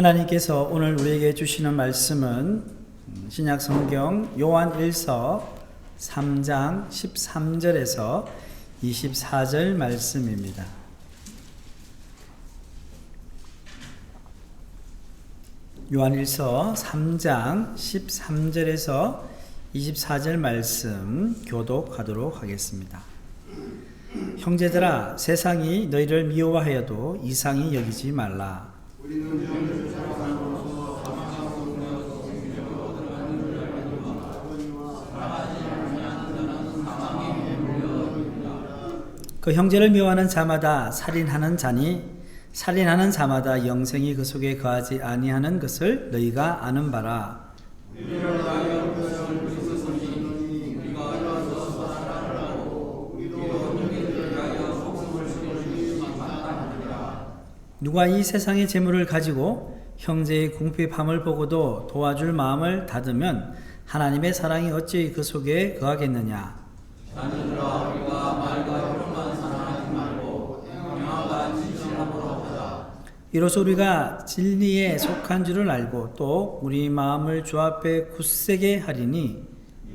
하나님께서 오늘 우리에게 주시는 말씀은 신약 성경 요한일서 3장 13절에서 24절 말씀입니다. 요한일서 3장 13절에서 24절 말씀 교독하도록 하겠습니다. 형제들아, 세상이 너희를 미워하여도 이상히 여기지 말라. 그 형제를 미워하는 자마다 살인하는 자니 살인하는 자마다 영생이 그 속에 거하지 아니하는 것을 너희가 아는 바라. 누가 이 세상의 재물을 가지고 형제의 궁핍함을 보고도 도와줄 마음을 닫으면 하나님의 사랑이 어찌 그 속에 거하겠느냐. 자녀들아, 우리가 말과 혀로만 사랑하지 말고 행함과 진실함으로 하자. 이로써 우리가 진리에 속한 줄을 알고 또 우리 마음을 주 앞에 굳세게 하리니,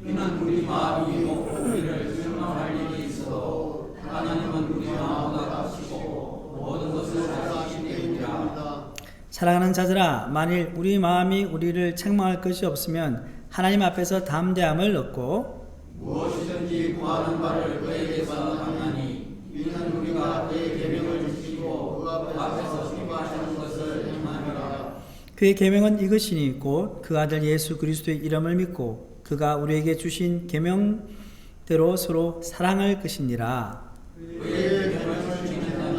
이는 우리 마음이 우리를 실망할 일이 있어도 하나님은 우리 마음과 같으시고 모든 것을 아시기 때문이라. 사랑하는 자들아, 만일 우리 마음이 우리를 책망할 것이 없으면 하나님 앞에서 담대함을 얻고 무엇이든지 구하는 바를 그에게서 받나니 이는 우리가 그의 계명을 지키고 그 앞에서 기뻐하시는 것을 행하노라. 그의 계명은 이것이니 곧 그 아들 예수 그리스도의 이름을 믿고 그가 우리에게 주신 계명대로 서로 사랑할 것이니라. 그의 계명을 지키는 자는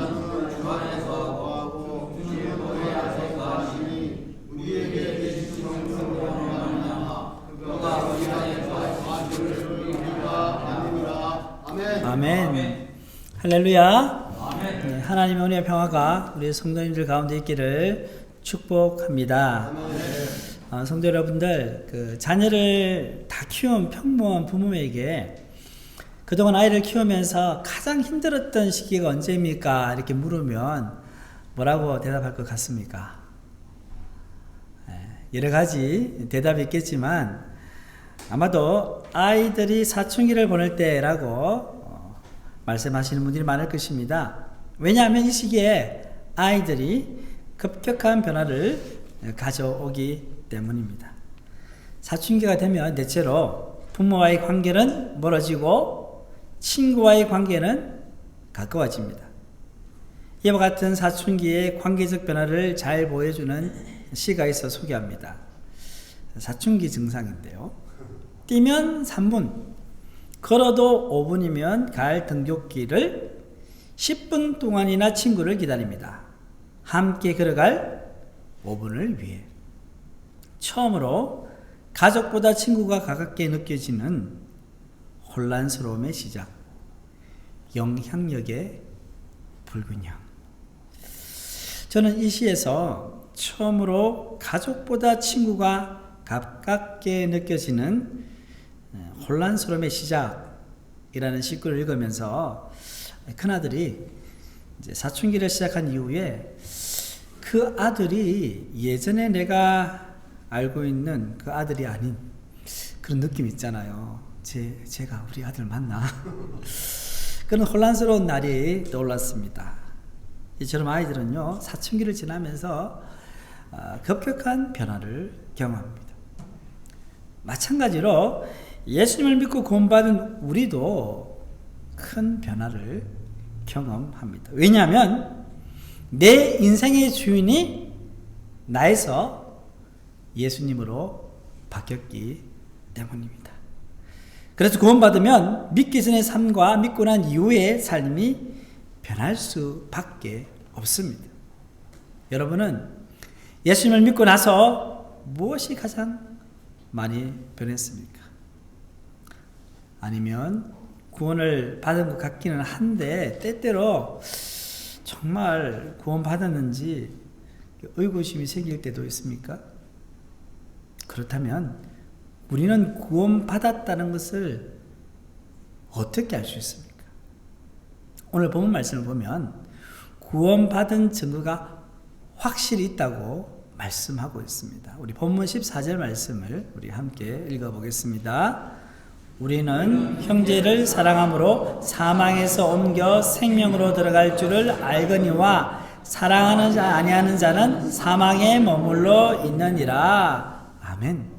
주 안에서 거하고 주의 보혜 아래 거하시니 우리에게 계신 성령으로 말미암아 그가 우리 안에 거하신 줄을 아멘. 할렐루야. 아멘. 네, 하나님의 은혜와 평화가 우리 성도님들 가운데 있기를 축복합니다. 성도 여러분들, 자녀를 다 키운 평범한 부모에게 그동안 아이를 키우면서 가장 힘들었던 시기가 언제입니까? 이렇게 물으면 뭐라고 대답할 것 같습니까? 여러 가지 대답이 있겠지만 아마도 아이들이 사춘기를 보낼 때라고 말씀하시는 분들이 많을 것입니다. 왜냐하면 이 시기에 아이들이 급격한 변화를 가져오기 때문입니다. 사춘기가 되면 대체로 부모와의 관계는 멀어지고 친구와의 관계는 가까워집니다. 이와 같은 사춘기의 관계적 변화를 잘 보여주는 시가 있어 소개합니다. 사춘기 증상인데요. 뛰면 3분, 걸어도 5분이면 갈 등굣길을 10분 동안이나 친구를 기다립니다. 함께 걸어갈 5분을 위해. 처음으로 가족보다 친구가 가깝게 느껴지는 혼란스러움의 시작, 영향력의 불균형. 저는 이 시에서 처음으로 가족보다 친구가 가깝게 느껴지는 혼란스러움의 시작이라는 시구를 읽으면서 큰아들이 이제 사춘기를 시작한 이후에 그 아들이 예전에 내가 알고 있는 그 아들이 아닌 그런 느낌 있잖아요. 제가 우리 아들 맞나? 그런 혼란스러운 날이 떠올랐습니다. 이처럼 아이들은요, 사춘기를 지나면서 급격한 변화를 경험합니다. 마찬가지로 예수님을 믿고 구원받은 우리도 큰 변화를 경험합니다. 왜냐하면 내 인생의 주인이 나에서 예수님으로 바뀌었기 때문입니다. 그래서 구원받으면 믿기 전의 삶과 믿고 난 이후의 삶이 변할 수밖에 없습니다. 여러분은 예수님을 믿고 나서 무엇이 가장 많이 변했습니까? 아니면 구원을 받은 것 같기는 한데 때때로 정말 구원 받았는지 의구심이 생길 때도 있습니까? 그렇다면 우리는 구원 받았다는 것을 어떻게 알 수 있습니까? 오늘 본문 말씀을 보면 구원받은 증거가 확실히 있다고 말씀하고 있습니다. 우리 본문 14절 말씀을 우리 함께 읽어보겠습니다. 우리는 형제를 사랑함으로 사망에서 옮겨 생명으로 들어갈 줄을 알거니와 사랑하는 자 아니하는 자는 사망에 머물러 있느니라. 아멘.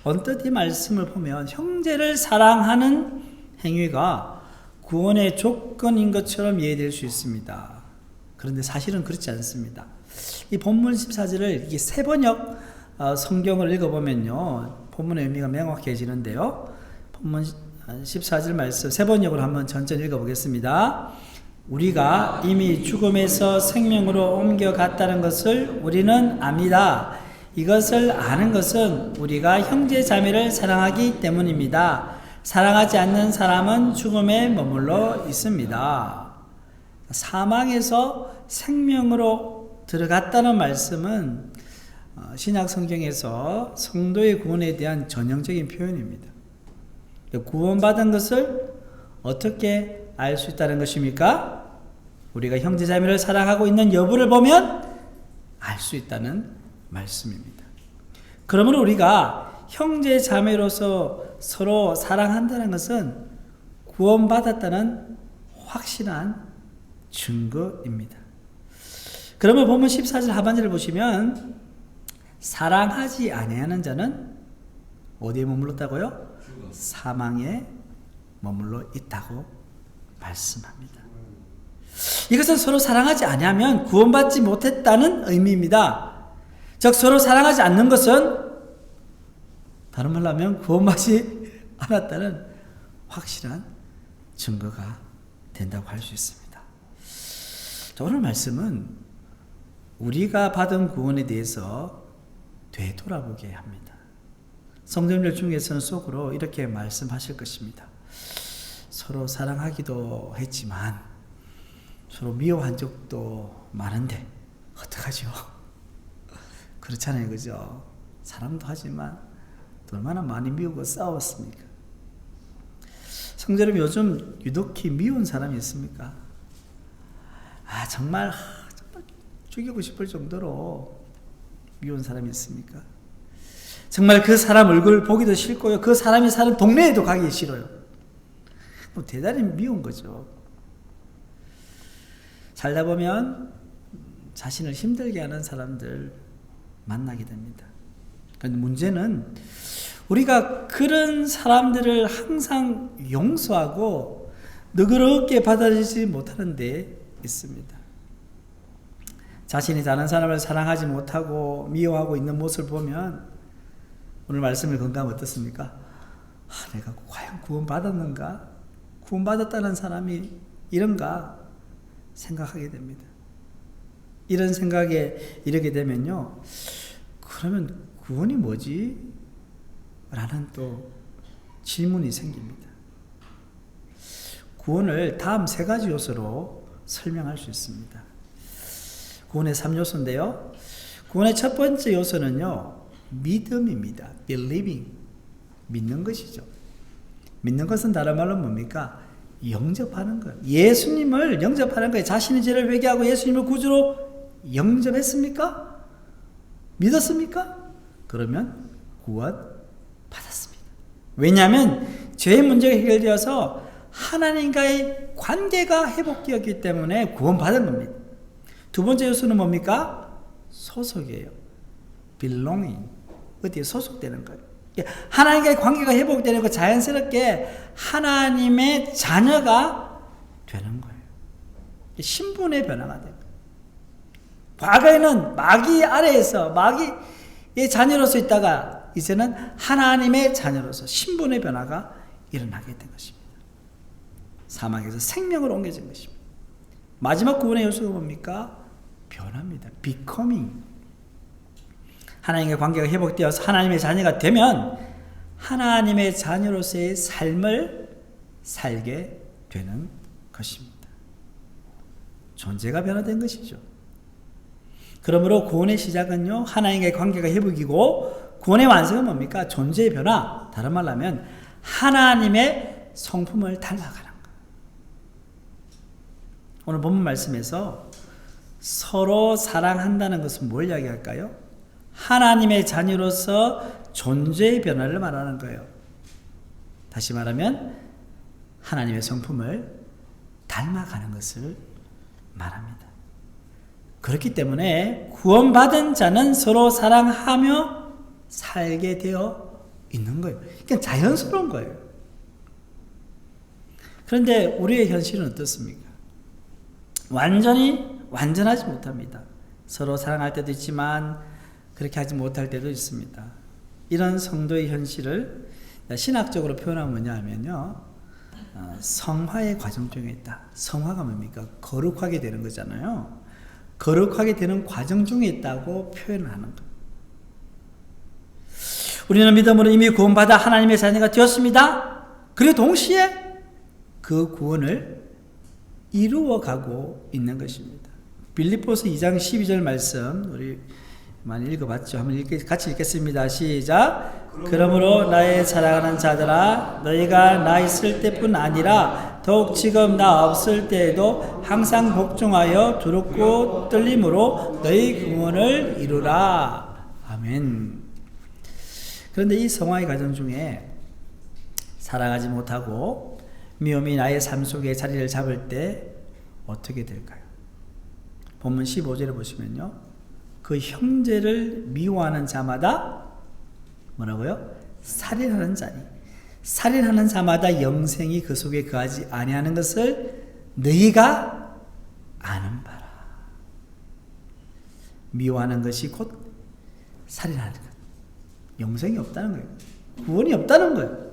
언뜻 이 말씀을 보면 형제를 사랑하는 행위가 구원의 조건인 것처럼 이해될 수 있습니다. 그런데 사실은 그렇지 않습니다. 이 본문 14절을 이 세번역 성경을 읽어보면요, 본문의 의미가 명확해지는데요. 본문 14절 말씀 세번역으로 한번 천천히 읽어보겠습니다. 우리가 이미 죽음에서 생명으로 옮겨갔다는 것을 우리는 압니다. 이것을 아는 것은 우리가 형제 자매를 사랑하기 때문입니다. 사랑하지 않는 사람은 죽음에 머물러 있습니다. 사망에서 생명으로 들어갔다는 말씀은 신약 성경에서 성도의 구원에 대한 전형적인 표현입니다. 구원받은 것을 어떻게 알 수 있다는 것입니까? 우리가 형제 자매를 사랑하고 있는 여부를 보면 알 수 있다는 말씀입니다. 그러므로 우리가 형제 자매로서 서로 사랑한다는 것은 구원받았다는 확실한 증거입니다. 그러면 본문 14절 하반절을 보시면 사랑하지 아니하는 자는 어디에 머물렀다고요? 사망에 머물러 있다고 말씀합니다. 이것은 서로 사랑하지 아니하면 구원받지 못했다는 의미입니다. 즉 서로 사랑하지 않는 것은 다른 말로 하면 구원받지 않았다는 확실한 증거가 된다고 할 수 있습니다. 오늘 말씀은 우리가 받은 구원에 대해서 되돌아보게 합니다. 성도님들 중에서는 속으로 이렇게 말씀하실 것입니다. 서로 사랑하기도 했지만 서로 미워한 적도 많은데 어떡하죠? 그렇잖아요, 그죠? 사랑도 하지만 또 얼마나 많이 미우고 싸웠습니까? 성도님 요즘 유독히 미운 사람이 있습니까? 정말 죽이고 싶을 정도로 미운 사람이 있습니까? 정말 그 사람 얼굴 보기도 싫고요. 그 사람이 사는 동네에도 가기 싫어요. 대단히 미운 거죠. 살다 보면 자신을 힘들게 하는 사람들 만나게 됩니다. 그런데 문제는 우리가 그런 사람들을 항상 용서하고 너그럽게 받아들이지 못하는 데 있습니다. 자신이 다른 사람을 사랑하지 못하고 미워하고 있는 모습을 보면 오늘 말씀을 건강 어떻습니까? 내가 과연 구원받았는가? 구원받았다는 사람이 이런가? 생각하게 됩니다. 이런 생각에 이르게 되면요, 그러면 구원이 뭐지? 라는 또 질문이 생깁니다. 구원을 다음 세 가지 요소로 설명할 수 있습니다. 구원의 3요소인데요. 구원의 첫 번째 요소는요, 믿음입니다. believing. 믿는 것이죠. 믿는 것은 다른 말로 뭡니까? 영접하는 거예요. 예수님을 영접하는 거예요. 자신의 죄를 회개하고 예수님을 구주로 영접했습니까? 믿었습니까? 그러면 구원 받았습니다. 왜냐하면 죄의 문제가 해결되어서 하나님과의 관계가 회복되었기 때문에 구원받은 겁니다. 두 번째 요소는 뭡니까? 소속이에요. belonging. 어디에 소속되는 거예요. 하나님과의 관계가 회복되는 거 자연스럽게 하나님의 자녀가 되는 거예요. 신분의 변화가 돼요. 과거에는 마귀 아래에서 마귀의 자녀로서 있다가 이제는 하나님의 자녀로서 신분의 변화가 일어나게 된 것입니다. 사망에서 생명으로 옮겨진 것입니다. 마지막 구원의 요소가 뭡니까? 변화입니다. becoming. 하나님의 관계가 회복되어서 하나님의 자녀가 되면 하나님의 자녀로서의 삶을 살게 되는 것입니다. 존재가 변화된 것이죠. 그러므로 구원의 시작은요, 하나님과의 관계가 회복이고, 구원의 완성은 뭡니까? 존재의 변화. 다른 말로 하면 하나님의 성품을 닮아가는 거예요. 오늘 본문 말씀에서 서로 사랑한다는 것은 뭘 이야기할까요? 하나님의 자녀로서 존재의 변화를 말하는 거예요. 다시 말하면 하나님의 성품을 닮아가는 것을 말합니다. 그렇기 때문에 구원받은 자는 서로 사랑하며 살게 되어 있는 거예요. 그러니까 자연스러운 거예요. 그런데 우리의 현실은 어떻습니까? 완전하지 못합니다. 서로 사랑할 때도 있지만 그렇게 하지 못할 때도 있습니다. 이런 성도의 현실을 신학적으로 표현하면 뭐냐 하면요, 성화의 과정 중에 있다. 성화가 뭡니까? 거룩하게 되는 거잖아요. 거룩하게 되는 과정 중에 있다고 표현을 하는 거예요. 우리는 믿음으로 이미 구원받아 하나님의 자녀가 되었습니다. 그리고 동시에 그 구원을 이루어가고 있는 것입니다. 빌립보서 2장 12절 말씀 우리 많이 읽어봤죠? 한번 같이 읽겠습니다. 시작. 그러므로 나의 사랑하는 자들아, 너희가 나 있을 때뿐 아니라 더욱 지금 나 없을 때에도 항상 복종하여 두렵고 떨림으로 너희 구원을 이루라. 아멘. 그런데 이 성화의 과정 중에 사랑하지 못하고 미움이 나의 삶 속에 자리를 잡을 때 어떻게 될까요? 본문 15절에 보시면요, 그 형제를 미워하는 자마다 뭐라고요? 살인하는 자니 살인하는 자마다 영생이 그 속에 거하지 아니하는 것을 너희가 아는 바라. 미워하는 것이 곧 살인하는 것, 영생이 없다는 거예요. 구원이 없다는 거예요.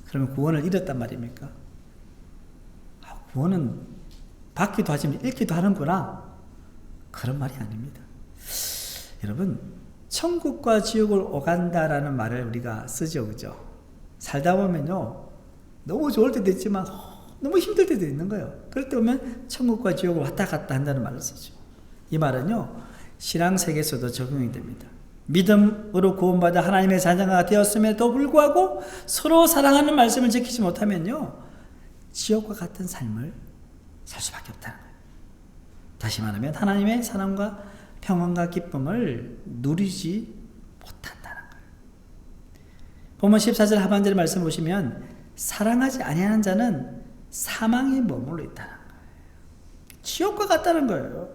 그러면 구원을 잃었단 말입니까? 구원은 받기도 하지만 잃기도 하는구나, 그런 말이 아닙니다. 여러분, 천국과 지옥을 오간다라는 말을 우리가 쓰죠, 그죠? 살다 보면요, 너무 좋을 때도 있지만 너무 힘들 때도 있는 거예요. 그럴 때 보면 천국과 지옥을 왔다 갔다 한다는 말을 쓰죠. 이 말은요, 신앙 세계에서도 적용이 됩니다. 믿음으로 구원받아 하나님의 자녀가 되었음에도 불구하고 서로 사랑하는 말씀을 지키지 못하면요, 지옥과 같은 삶을 살 수밖에 없다는 거예요. 다시 말하면 하나님의 사랑과 평안과 기쁨을 누리지 못한다는 거예요. 본문 14절 하반절의 말씀 보시면 사랑하지 아니하는 자는 사망에 머물러 있다는 거예요. 지옥과 같다는 거예요.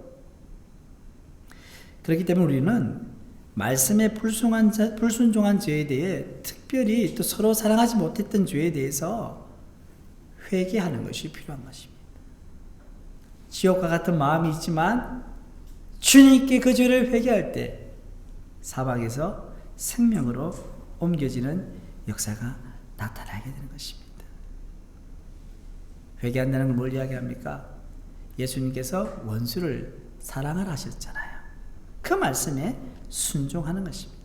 그렇기 때문에 우리는 말씀에 불순종한 죄에 대해, 특별히 또 서로 사랑하지 못했던 죄에 대해서 회개하는 것이 필요한 것입니다. 지옥과 같은 마음이 있지만 주님께 그 죄를 회개할 때 사방에서 생명으로 옮겨지는 역사가 나타나게 되는 것입니다. 회개한다는 걸 뭘 이야기합니까? 예수님께서 원수를 사랑하라 하셨잖아요. 그 말씀에 순종하는 것입니다.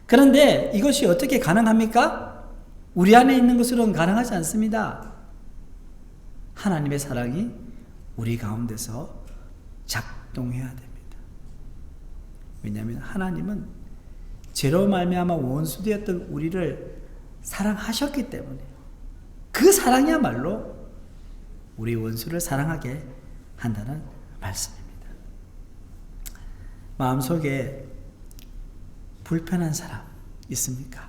그런데 이것이 어떻게 가능합니까? 우리 안에 있는 것으로는 가능하지 않습니다. 하나님의 사랑이 우리 가운데서 작동해야 됩니다. 왜냐하면 하나님은 죄로 말미암아 원수되었던 우리를 사랑하셨기 때문에 그 사랑이야말로 우리 원수를 사랑하게 한다는 말씀입니다. 마음속에 불편한 사람 있습니까?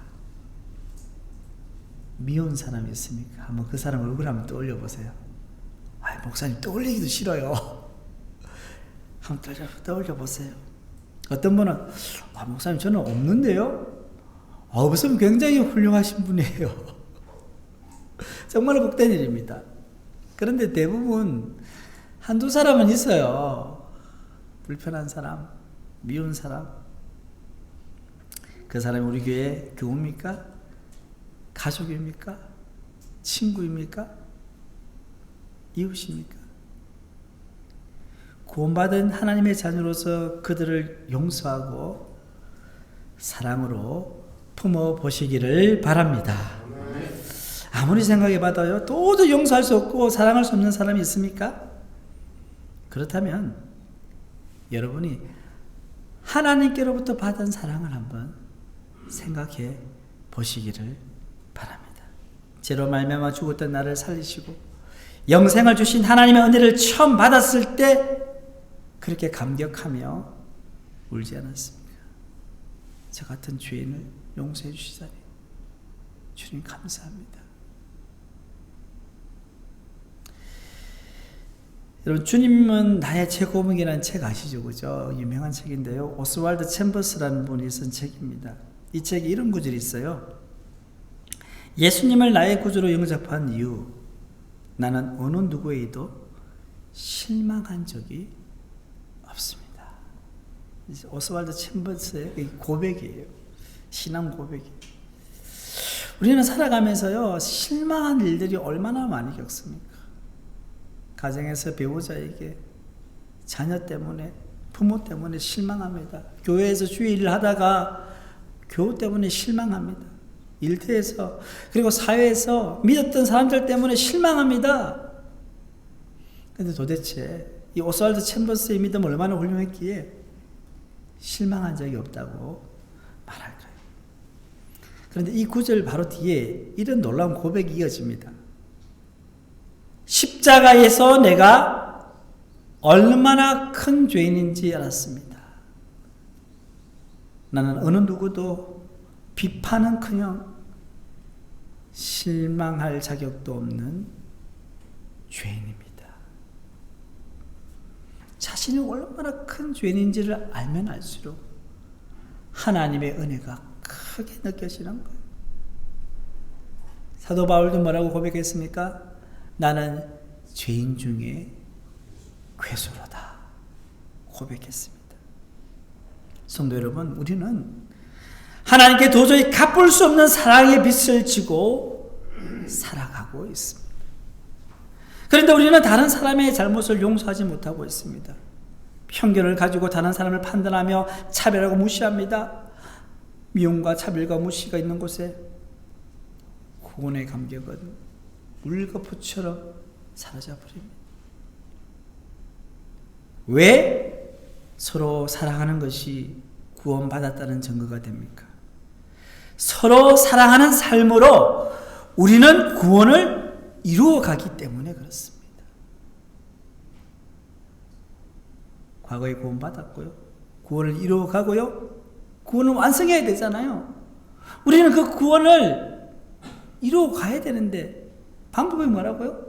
미운 사람 있습니까? 한번 그 사람 얼굴 한번 떠올려 보세요. 목사님 떠올리기도 싫어요. 한번 떠올려 보세요. 어떤 분은 목사님 저는 없는데요? 없으면 굉장히 훌륭하신 분이에요. 정말 복된 일입니다. 그런데 대부분 한두 사람은 있어요. 불편한 사람, 미운 사람. 그 사람이 우리 교회 교우입니까? 가족입니까? 친구입니까? 이웃입니까? 구원받은 하나님의 자녀로서 그들을 용서하고 사랑으로 품어보시기를 바랍니다. 아무리 생각해봐도요, 도저히 용서할 수 없고 사랑할 수 없는 사람이 있습니까? 그렇다면 여러분이 하나님께로부터 받은 사랑을 한번 생각해 보시기를 바랍니다. 죄로 말미암아 죽었던 나를 살리시고 영생을 주신 하나님의 은혜를 처음 받았을 때 그렇게 감격하며 울지 않았습니까? 저 같은 죄인을 용서해 주시다니 주님 감사합니다. 여러분, 주님은 나의 최고봉이라는 책 아시죠? 그죠? 유명한 책인데요. 오스왈드 챔버스라는 분이 쓴 책입니다. 이 책에 이런 구절이 있어요. 예수님을 나의 구주로 영접한 이후 나는 어느 누구에도 실망한 적이 없습니다. 오스왈드 챔버스의 고백이에요. 신앙 고백이에요. 우리는 살아가면서요, 실망한 일들이 얼마나 많이 겪습니까? 가정에서 배우자에게, 자녀 때문에, 부모 때문에 실망합니다. 교회에서 주의 일을 하다가 교우 때문에 실망합니다. 일터에서, 그리고 사회에서 믿었던 사람들 때문에 실망합니다. 근데 도대체 이 오스왈드 챔버스의 믿음 얼마나 훌륭했기에 실망한 적이 없다고 말할까요? 그런데 이 구절 바로 뒤에 이런 놀라운 고백이 이어집니다. 십자가에서 내가 얼마나 큰 죄인인지 알았습니다. 나는 어느 누구도 비판은커녕 실망할 자격도 없는 죄인입니다. 자신이 얼마나 큰 죄인인지를 알면 알수록 하나님의 은혜가 크게 느껴지는 거예요. 사도 바울도 뭐라고 고백했습니까? 나는 죄인 중에 괴수로다 고백했습니다. 성도 여러분, 우리는 하나님께 도저히 갚을 수 없는 사랑의 빚을 지고 살아가고 있습니다. 그런데 우리는 다른 사람의 잘못을 용서하지 못하고 있습니다. 편견을 가지고 다른 사람을 판단하며 차별하고 무시합니다. 미움과 차별과 무시가 있는 곳에 구원의 감격은 물거푸처럼 사라져버립니다. 왜 서로 사랑하는 것이 구원받았다는 증거가 됩니까? 서로 사랑하는 삶으로 우리는 구원을 이루어가기 때문에 그렇습니다. 과거에 구원받았고요. 구원을 이루어가고요. 구원을 완성해야 되잖아요. 우리는 그 구원을 이루어가야 되는데 방법이 뭐라고요?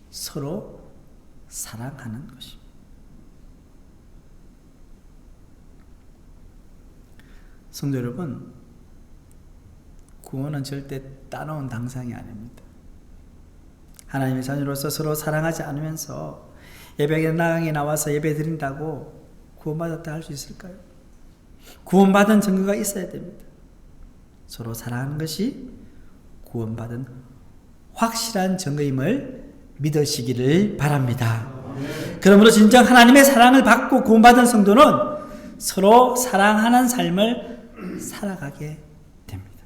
서로 사랑하는 것입니다. 성도 여러분, 구원은 절대 따놓은 당상이 아닙니다. 하나님의 자녀로서 서로 사랑하지 않으면서 예배당에 나와서 예배 드린다고 구원받았다 할 수 있을까요? 구원받은 증거가 있어야 됩니다. 서로 사랑하는 것이 구원받은 확실한 증거임을 믿으시기를 바랍니다. 그러므로 진정 하나님의 사랑을 받고 구원받은 성도는 서로 사랑하는 삶을 살아가게 됩니다.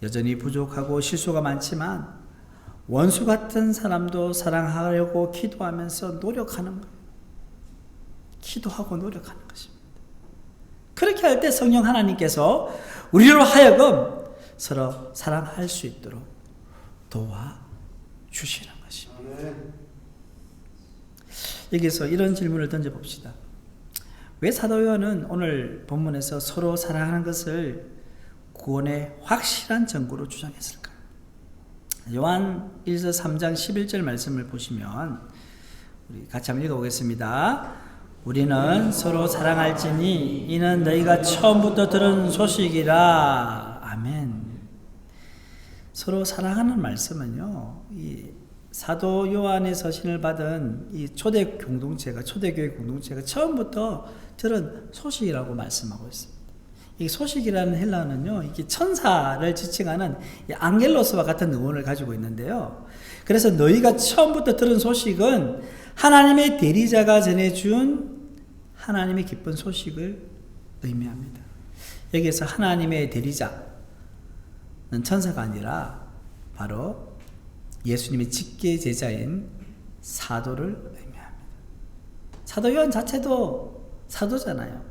여전히 부족하고 실수가 많지만 원수 같은 사람도 사랑하려고 기도하면서 노력하는 거예요. 기도하고 노력하는 것입니다. 그렇게 할 때 성령 하나님께서 우리로 하여금 서로 사랑할 수 있도록 도와주시는 것입니다. 여기서 이런 질문을 던져봅시다. 왜 사도 요한은 오늘 본문에서 서로 사랑하는 것을 구원의 확실한 증거로 주장했을까요? 요한 1서 3장 11절 말씀을 보시면 우리 같이 한번 읽어보겠습니다. 우리는 서로 사랑할지니 이는 너희가 처음부터 들은 소식이라. 아멘. 서로 사랑하는 말씀은요, 이 사도 요한의 서신을 받은 이 초대교회 공동체가 처음부터 들은 소식이라고 말씀하고 있습니다. 이 소식이라는 헬라어는요, 이게 천사를 지칭하는 앙겔로스와 같은 의원을 가지고 있는데요. 그래서 너희가 처음부터 들은 소식은 하나님의 대리자가 전해준 하나님의 기쁜 소식을 의미합니다. 여기에서 하나님의 대리자는 천사가 아니라 바로 예수님의 직계 제자인 사도를 의미합니다. 사도 요한 자체도 사도잖아요.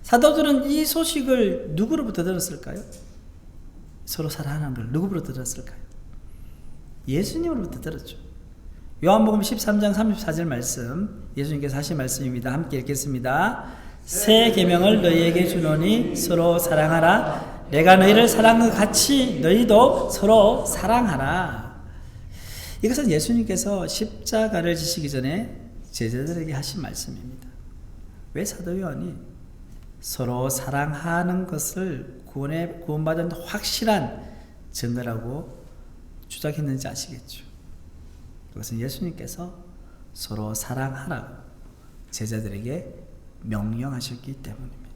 사도들은 이 소식을 누구로부터 들었을까요? 서로 사랑하는 걸 누구로부터 들었을까요? 예수님으로부터 들었죠. 요한복음 13장 34절 말씀, 예수님께서 하신 말씀입니다. 함께 읽겠습니다. 새 계명을 너희에게 주노니 서로 사랑하라. 내가 너희를 사랑한 것 같이 너희도 서로 사랑하라. 이것은 예수님께서 십자가를 지시기 전에 제자들에게 하신 말씀입니다. 왜 사도 요한이 서로 사랑하는 것을 구원받은 확실한 증거라고 주장했는지 아시겠죠? 그것은 예수님께서 서로 사랑하라고 제자들에게 명령하셨기 때문입니다.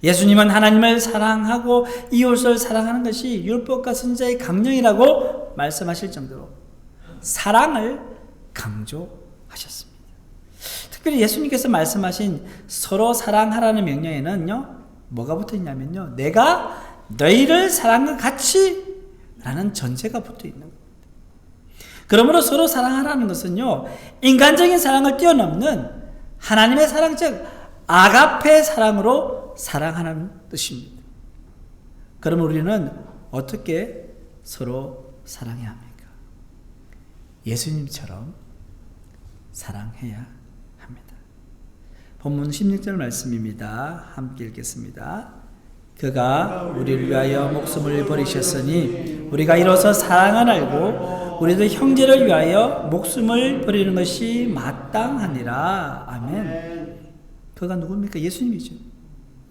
예수님은 하나님을 사랑하고 이웃을 사랑하는 것이 율법과 선지자의 강령이라고 말씀하실 정도로 사랑을 강조하셨습니다. 특별히 예수님께서 말씀하신 서로 사랑하라는 명령에는요, 뭐가 붙어 있냐면요, 내가 너희를 사랑한 것 같이 라는 전제가 붙어 있는 겁니다. 그러므로 서로 사랑하라는 것은요, 인간적인 사랑을 뛰어넘는 하나님의 사랑, 즉 아가페 사랑으로 사랑하는 뜻입니다. 그러면 우리는 어떻게 서로 사랑해야 합니까? 예수님처럼 사랑해야 합니다. 본문 16절 말씀입니다. 함께 읽겠습니다. 그가 우리를 위하여 목숨을 버리셨으니 우리가 이로써 사랑을 알고 우리도 형제를 위하여 목숨을 버리는 것이 마땅하니라. 아멘. 그가 누굽니까? 예수님이죠.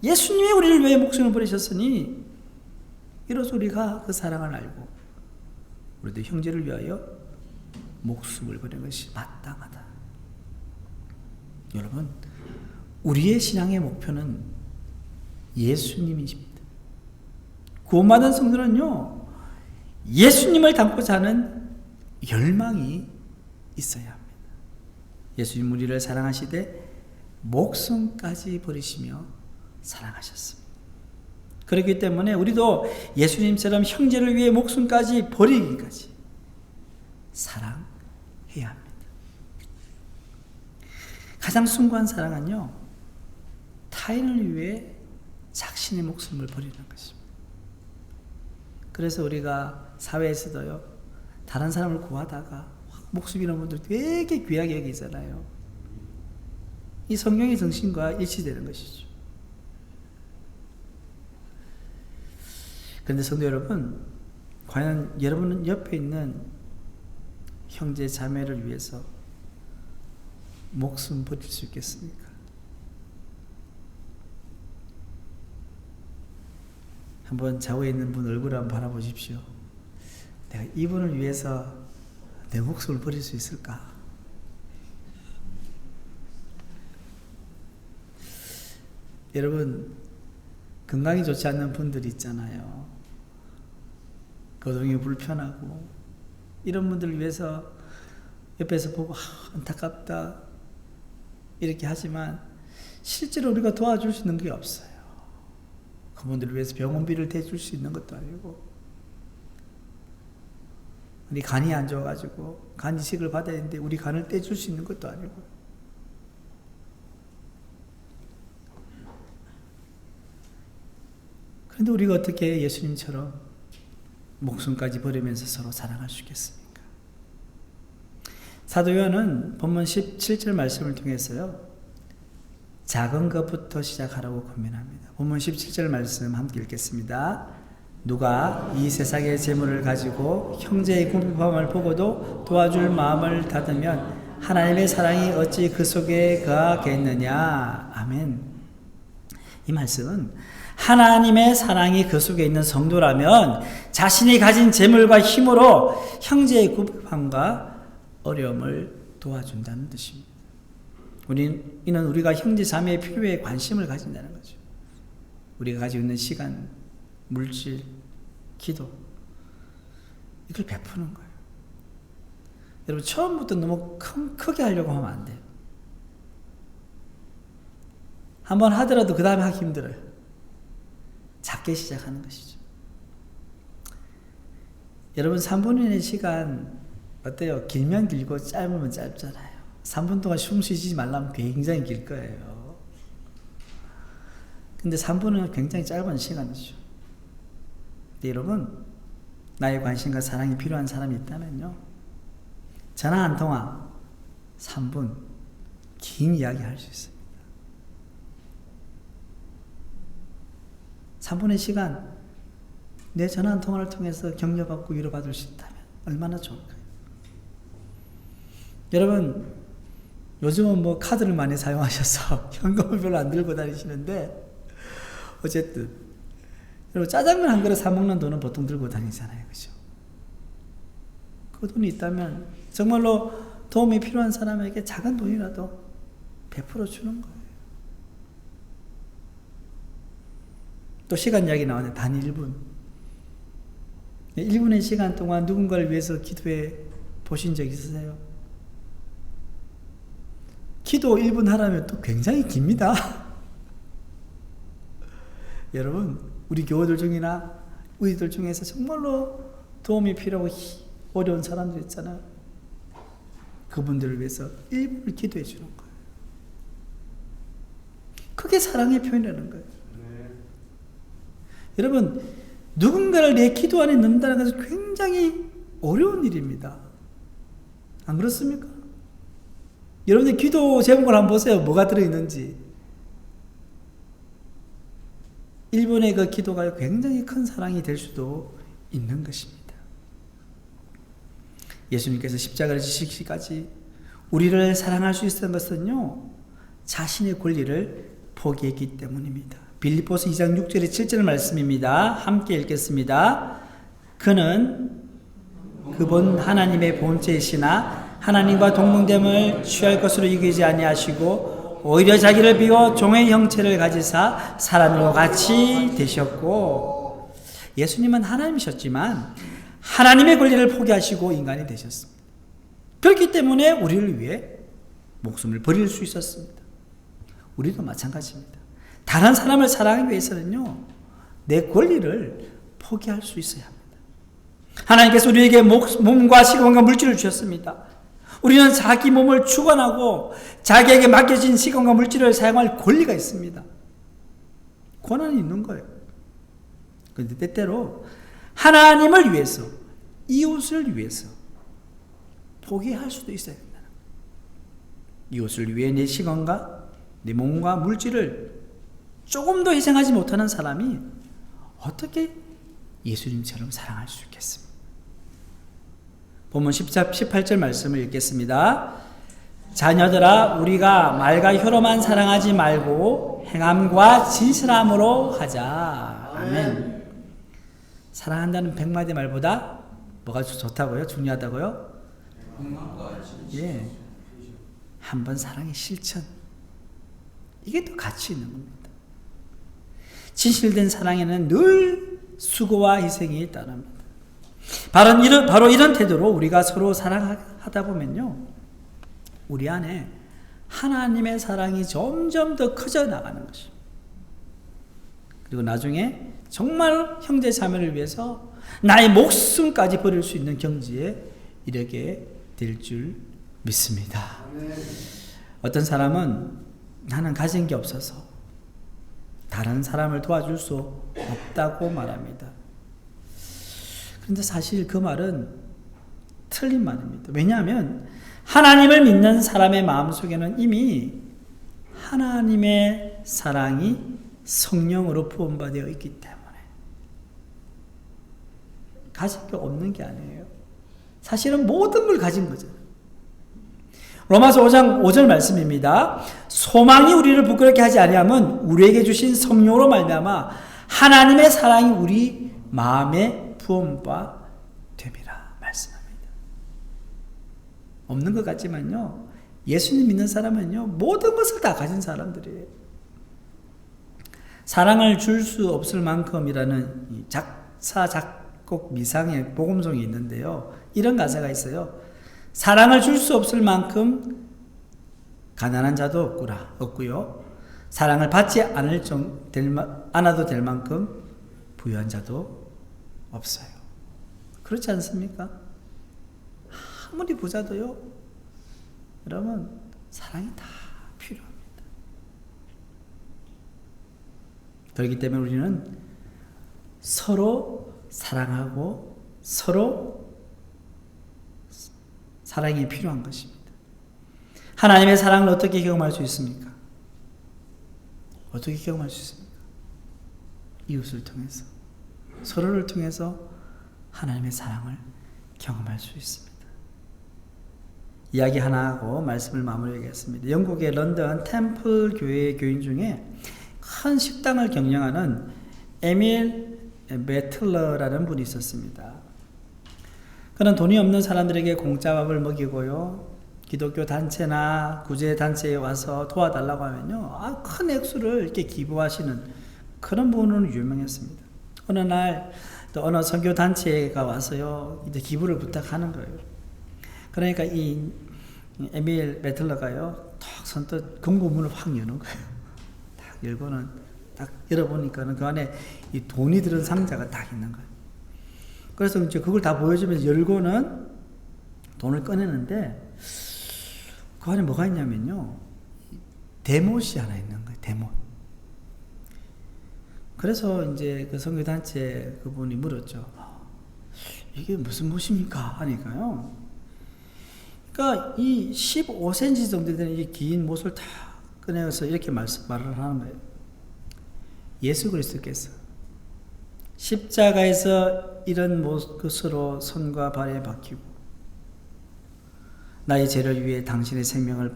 예수님이 우리를 위해 목숨을 버리셨으니 이로써 우리가 그 사랑을 알고 우리도 형제를 위하여 목숨을 버리는 것이 마땅하다. 여러분, 우리의 신앙의 목표는 예수님이십니다. 구원받은 성도는요, 예수님을 닮고자 하는 열망이 있어야 합니다. 예수님 우리를 사랑하시되 목숨까지 버리시며 사랑하셨습니다. 그렇기 때문에 우리도 예수님처럼 형제를 위해 목숨까지 버리기까지 사랑해야 합니다. 가장 숭고한 사랑은요, 타인을 위해 자신의 목숨을 버리는 것입니다. 그래서 우리가 사회에서도요, 다른 사람을 구하다가 목숨 잃은 분들 되게 귀하게 여기잖아요. 이 성경의 정신과 일치되는 것이죠. 그런데 성도 여러분, 과연 여러분은 옆에 있는 형제 자매를 위해서 목숨 버릴 수 있겠습니까? 한번 좌우에 있는 분 얼굴을 한번 바라보십시오. 내가 이분을 위해서 내 목숨을 버릴 수 있을까? 여러분, 건강이 좋지 않는 분들이 있잖아요. 거동이 불편하고 이런 분들을 위해서 옆에서 보고 안타깝다 이렇게 하지만 실제로 우리가 도와줄 수 있는 게 없어요. 그분들을 위해서 병원비를 대줄 수 있는 것도 아니고, 우리 간이 안 좋아가지고 간 이식을 받아야 되는데 우리 간을 떼줄 수 있는 것도 아니고, 그런데 우리가 어떻게 예수님처럼 목숨까지 버리면서 서로 사랑할 수 있겠습니까? 사도 요한은 본문 17절 말씀을 통해서요, 작은 것부터 시작하라고 권면합니다. 본문 17절 말씀 함께 읽겠습니다. 누가 이 세상의 재물을 가지고 형제의 궁핍함을 보고도 도와줄 마음을 닫으면 하나님의 사랑이 어찌 그 속에 거하겠느냐. 아멘. 이 말씀은 하나님의 사랑이 그 속에 있는 성도라면 자신이 가진 재물과 힘으로 형제의 궁핍함과 어려움을 도와준다는 뜻입니다. 이는 우리가 형제 자매의 필요에 관심을 가진다는 거죠. 우리가 가지고 있는 시간, 물질, 기도, 이걸 베푸는 거예요. 여러분, 처음부터 너무 크게 하려고 하면 안 돼요. 한번 하더라도 그 다음에 하기 힘들어요. 작게 시작하는 것이죠. 여러분, 3분의 1의 시간 어때요? 길면 길고 짧으면 짧잖아요. 3분 동안 숨 쉬지 말라면 굉장히 길 거예요. 근데 3분은 굉장히 짧은 시간이죠. 근데 여러분, 나의 관심과 사랑이 필요한 사람이 있다면요, 전화 한 통화 3분 긴 이야기 할 수 있습니다. 3분의 시간 내 전화 한 통화를 통해서 격려받고 위로받을 수 있다면 얼마나 좋을까요? 여러분, 요즘은 뭐 카드를 많이 사용하셔서 현금을 별로 안 들고 다니시는데, 어쨌든 여러분, 짜장면 한 그릇 사 먹는 돈은 보통 들고 다니잖아요, 그죠? 그 돈이 있다면 정말로 도움이 필요한 사람에게 작은 돈이라도 베풀어 주는 거예요. 또 시간 이야기 나오네. 단 1분. 1분의 시간 동안 누군가를 위해서 기도해 보신 적 있으세요? 기도 1분 하라면 또 굉장히 깁니다. 여러분, 우리 교우들 중이나 우리들 중에서 정말로 도움이 필요하고 어려운 사람들 있잖아요. 그분들을 위해서 1분을 기도해 주는 거예요. 그게 사랑의 표현이라는 거예요. 여러분, 누군가를 내 기도 안에 넣는다는 것은 굉장히 어려운 일입니다. 안 그렇습니까? 여러분들 기도 제목을 한번 보세요. 뭐가 들어있는지. 1분의 그 기도가 굉장히 큰 사랑이 될 수도 있는 것입니다. 예수님께서 십자가를 지시기까지 우리를 사랑할 수 있었던 것은요, 자신의 권리를 포기했기 때문입니다. 빌립보서 2장 6절에 7절 말씀입니다. 함께 읽겠습니다. 그는 그분 하나님의 본체이시나 하나님과 동등됨을 취할 것으로 여기지 아니하시고 오히려 자기를 비워 종의 형체를 가지사 사람과 같이 되셨고, 예수님은 하나님이셨지만 하나님의 권리를 포기하시고 인간이 되셨습니다. 그렇기 때문에 우리를 위해 목숨을 버릴 수 있었습니다. 우리도 마찬가지입니다. 다른 사람을 사랑하기 위해서는요, 내 권리를 포기할 수 있어야 합니다. 하나님께서 우리에게 몸과 시간과 물질을 주셨습니다. 우리는 자기 몸을 주관하고 자기에게 맡겨진 시간과 물질을 사용할 권리가 있습니다. 권한이 있는 거예요. 그런데 때때로 하나님을 위해서, 이웃을 위해서 포기할 수도 있어야 된다. 이웃을 위해 내 시간과 내 몸과 물질을 조금도 희생하지 못하는 사람이 어떻게 예수님처럼 사랑할 수 있겠습니까? 본문 18절 말씀을 읽겠습니다. 자녀들아, 우리가 말과 혀로만 사랑하지 말고 행함과 진실함으로 하자. 아멘. 사랑한다는 100마디 말보다 뭐가 좋다고요? 중요하다고요? 예. 한번 사랑의 실천. 이게 또 가치 있는 겁니다. 진실된 사랑에는 늘 수고와 희생이 따릅니다. 바로 이런 태도로 우리가 서로 사랑하다 보면요, 우리 안에 하나님의 사랑이 점점 더 커져 나가는 것입니다. 그리고 나중에 정말 형제 자매를 위해서 나의 목숨까지 버릴 수 있는 경지에 이르게 될 줄 믿습니다. 어떤 사람은 나는 가진 게 없어서 다른 사람을 도와줄 수 없다고 말합니다. 그런데 사실 그 말은 틀린 말입니다. 왜냐하면 하나님을 믿는 사람의 마음속에는 이미 하나님의 사랑이 성령으로 부음받아 있기 때문에 가진 게 없는 게 아니에요. 사실은 모든 걸 가진 거잖아요. 로마서 5장 5절 말씀입니다. 소망이 우리를 부끄럽게 하지 아니하면 우리에게 주신 성령으로 말미암아 하나님의 사랑이 우리 마음에 부음바 됨이라 말씀합니다. 없는 것 같지만요, 예수님 믿는 사람은요, 모든 것을 다 가진 사람들이에요. 사랑을 줄 수 없을 만큼이라는 작사 작곡 미상의 복음송이 있는데요, 이런 가사가 있어요. 사랑을 줄 수 없을 만큼 가난한 자도 없고요, 사랑을 받지 않아도 될 만큼 부유한 자도 없어요. 그렇지 않습니까? 아무리 부자도요, 여러분, 사랑이 다 필요합니다. 그렇기 때문에 우리는 서로 사랑하고 서로 사랑이 필요한 것입니다. 하나님의 사랑을 어떻게 경험할 수 있습니까? 어떻게 경험할 수 있습니까? 이웃을 통해서, 서로를 통해서 하나님의 사랑을 경험할 수 있습니다. 이야기 하나 하고 말씀을 마무리하겠습니다. 영국의 런던 템플 교회의 교인 중에 큰 식당을 경영하는 에밀 매틀러라는 분이 있었습니다. 그는 돈이 없는 사람들에게 공짜 밥을 먹이고요, 기독교 단체나 구제 단체에 와서 도와달라고 하면요, 큰 액수를 이렇게 기부하시는 그런 분으로 유명했습니다. 어느 날 또 어느 선교 단체가 와서요, 이제 기부를 부탁하는 거예요. 그러니까 이 에밀 매틀러가요, 탁 선뜻 금고문을 확 여는 거예요. 딱 열고는 딱 열어보니까는 그 안에 이 돈이 들은 상자가 딱 있는 거예요. 그래서 이제 그걸 다 보여주면서 열고는 돈을 꺼내는데 그 안에 뭐가 있냐면요, 대못이 하나 있는 거예요. 대못. 그래서 이제 그 선교단체 그분이 물었죠. 이게 무슨 못입니까? 하니까요, 그러니까 이 15cm 정도 되는 이 긴 못을 다 꺼내서 이렇게 말을 하는 거예요. 예수 그리스도께서 십자가에서 이런 못으로 손과 발에 박히고 나의 죄를 위해 당신의 생명을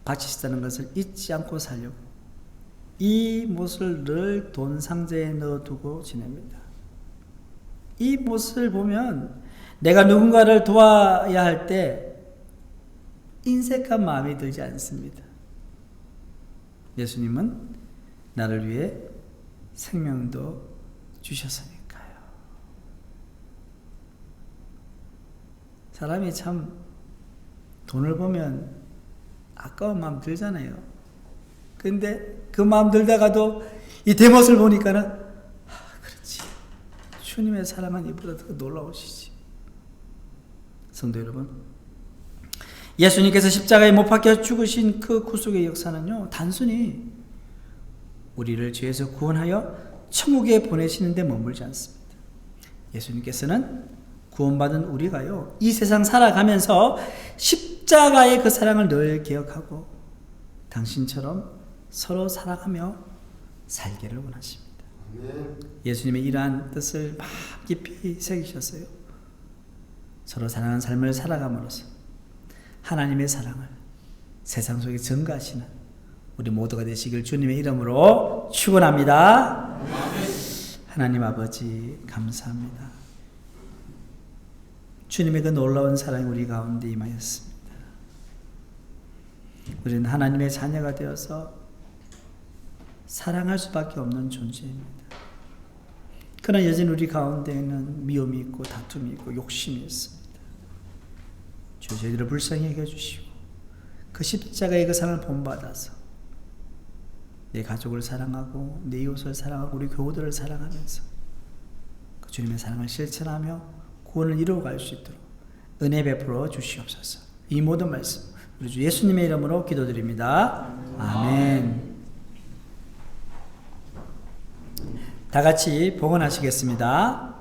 바치시다는 것을 잊지 않고 살려고 이 못을 늘 돈 상자에 넣어두고 지냅니다. 이 못을 보면 내가 누군가를 도와야 할 때 인색한 마음이 들지 않습니다. 예수님은 나를 위해 생명도 주셨으니까요. 사람이 참 돈을 보면 아까운 마음 들잖아요. 근데 그 마음 들다가도 이 대못을 보니까는 그렇지, 주님의 사랑은 이보다 더 놀라우시지. 성도 여러분, 예수님께서 십자가에 못 박혀 죽으신 그 구속의 역사는요, 단순히 우리를 죄에서 구원하여 천국에 보내시는 데 머물지 않습니다. 예수님께서는 구원받은 우리가요, 이 세상 살아가면서 십자가의 그 사랑을 늘 기억하고 당신처럼 서로 사랑하며 살기를 원하십니다. 예수님의 이러한 뜻을 마음 깊이 새기셨어요. 서로 사랑하는 삶을 살아감으로써 하나님의 사랑을 세상 속에 전가하시는 우리 모두가 되시길 주님의 이름으로 축원합니다. 하나님 아버지 감사합니다. 주님의 그 놀라운 사랑이 우리 가운데 임하였습니다. 우리는 하나님의 자녀가 되어서 사랑할 수밖에 없는 존재입니다. 그러나 여전히 우리 가운데에는 미움이 있고 다툼이 있고 욕심이 있습니다. 주 저희들을 불쌍히 여겨주시고 그 십자가의 그 상을 본받아서 내 가족을 사랑하고 내 이웃을 사랑하고 우리 교우들을 사랑하면서 그 주님의 사랑을 실천하며 구원을 이루어갈 수 있도록 은혜 베풀어 주시옵소서. 이 모든 말씀 우리 주 예수님의 이름으로 기도드립니다. 아멘. 다 같이 봉헌하시겠습니다.